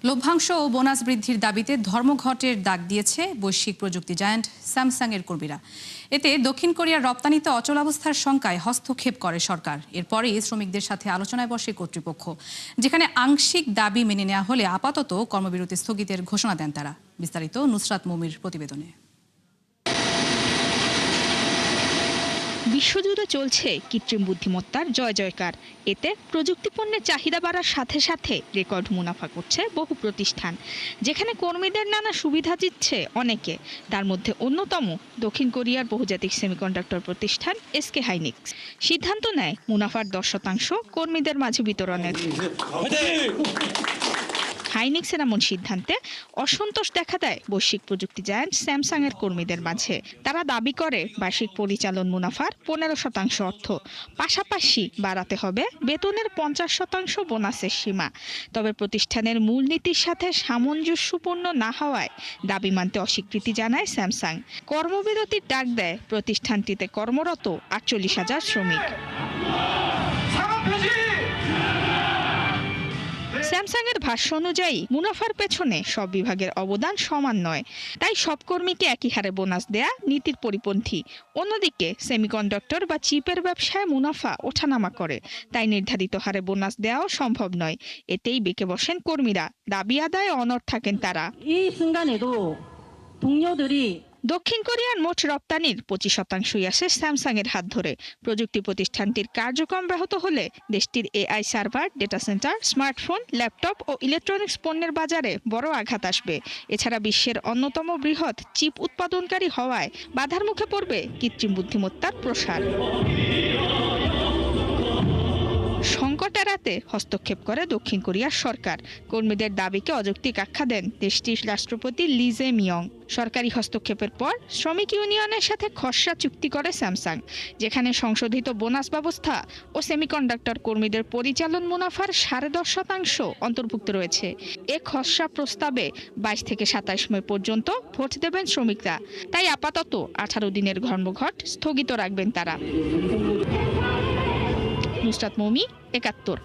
লভ্যাংশ ও বোনাস বৃদ্ধির দাবিতে ধর্মঘটের ডাক দিয়েছে বৈশ্বিক প্রযুক্তি জায়ান্ট স্যামসাং এর কর্মীরা। এতে দক্ষিণ কোরিয়ার রপ্তানিতে অচলাবস্থার শঙ্কায় হস্তক্ষেপ করে সরকার। এরপরেই শ্রমিকদের সাথে আলোচনায় বসে কর্তৃপক্ষ, যেখানে আংশিক দাবি মেনে নেওয়া হলে আপাতত কর্মবিরতি স্থগিতের ঘোষণা দেন তারা। বিস্তারিত নুসরাত মমির প্রতিবেদনে। বিশ্বজুড়ে চলছে কৃত্রিম বুদ্ধিমত্তার জয় জয়কার। এতে প্রযুক্তি পণ্যের চাহিদা বাড়ার সাথে সাথে রেকর্ড মুনাফা করছে বহু প্রতিষ্ঠান, যেখানে কর্মীদের নানা সুবিধা দিচ্ছে অনেকে। তার মধ্যে অন্যতম দক্ষিণ কোরিয়ার বহুজাতিক সেমিকন্ডাক্টর প্রতিষ্ঠান এসকে হাইনিক্স। সিদ্ধান্ত নেয় মুনাফার 10% কর্মীদের মাঝে বিতরণের। হাইনিক্সের এমন সিদ্ধান্তে অসন্তোষ দেখা দেয় বৈশ্বিক প্রযুক্তি জায়ান্ট স্যামসাং এর কর্মীদের মাঝে। তারা দাবি করে বার্ষিক পরিচালন মুনাফার 15% অর্থ, পাশাপাশি বাড়াতে হবে বেতনের 50% বোনাসের সীমা। তবে প্রতিষ্ঠানের মূলনীতির সাথে সামঞ্জস্যপূর্ণ না হওয়ায় দাবি মানতে অস্বীকৃতি জানায় স্যামসাং। কর্মবিরতির ডাক দেয় প্রতিষ্ঠানটিতে কর্মরত 48,000 শ্রমিক। স্যামসাং এর ভাষ্য অনুযায়ী মুনাফার পেছনে সব বিভাগের অবদান সমান নয়, তাই সব কর্মীকে একই হারে বোনাস দেয়া নীতির পরিপন্থী। অন্যদিকে সেমিকন্ডাক্টর বা চিপের ব্যবসায় মুনাফা ওঠানামা করে, তাই নির্ধারিত হারে বোনাস দেওয়াও সম্ভব নয়। এতেই বেঁকে বসেন কর্মীরা, দাবি আদায়ে অনড় থাকেন তারা। দক্ষিণ কোরিয়ার মোট রপ্তানির 25%ই আসে স্যামসাং এর হাত ধরে। প্রযুক্তি প্রতিষ্ঠানটির কার্যক্রম ব্যাহত হলে দেশটির AI server, data centre, smartphone, laptop ও ইলেকট্রনিক্স পণ্যের বাজারে বড় আঘাত আসবে। এছাড়া বিশ্বের অন্যতম বৃহৎ চিপ উৎপাদনকারী হওয়ায় বাধার মুখে পড়বে কৃত্রিম বুদ্ধিমত্তার প্রসার। সংকট এড়াতে হস্তক্ষেপ করে দক্ষিণ কোরিয়ার সরকার। কর্মীদের দাবিকে অযৌক্তিক আখ্যা দেন দেশটির রাষ্ট্রপতি লি জে মিয়ং। সরকারি হস্তক্ষেপের পর শ্রমিক ইউনিয়নের সাথে খসড়া চুক্তি করে স্যামসাং, যেখানে সংশোধিত বোনাস ব্যবস্থা ও সেমিকন্ডাক্টর কর্মীদের পরিচালন মুনাফার 10.5% অন্তর্ভুক্ত রয়েছে। এ খসড়া প্রস্তাবে 22 থেকে 27 মে পর্যন্ত ভোট দেবেন শ্রমিকরা। তাই আপাতত 18 দিনের ধর্মঘট স্থগিত রাখবেন তারা। নুসরাত মমি, 71।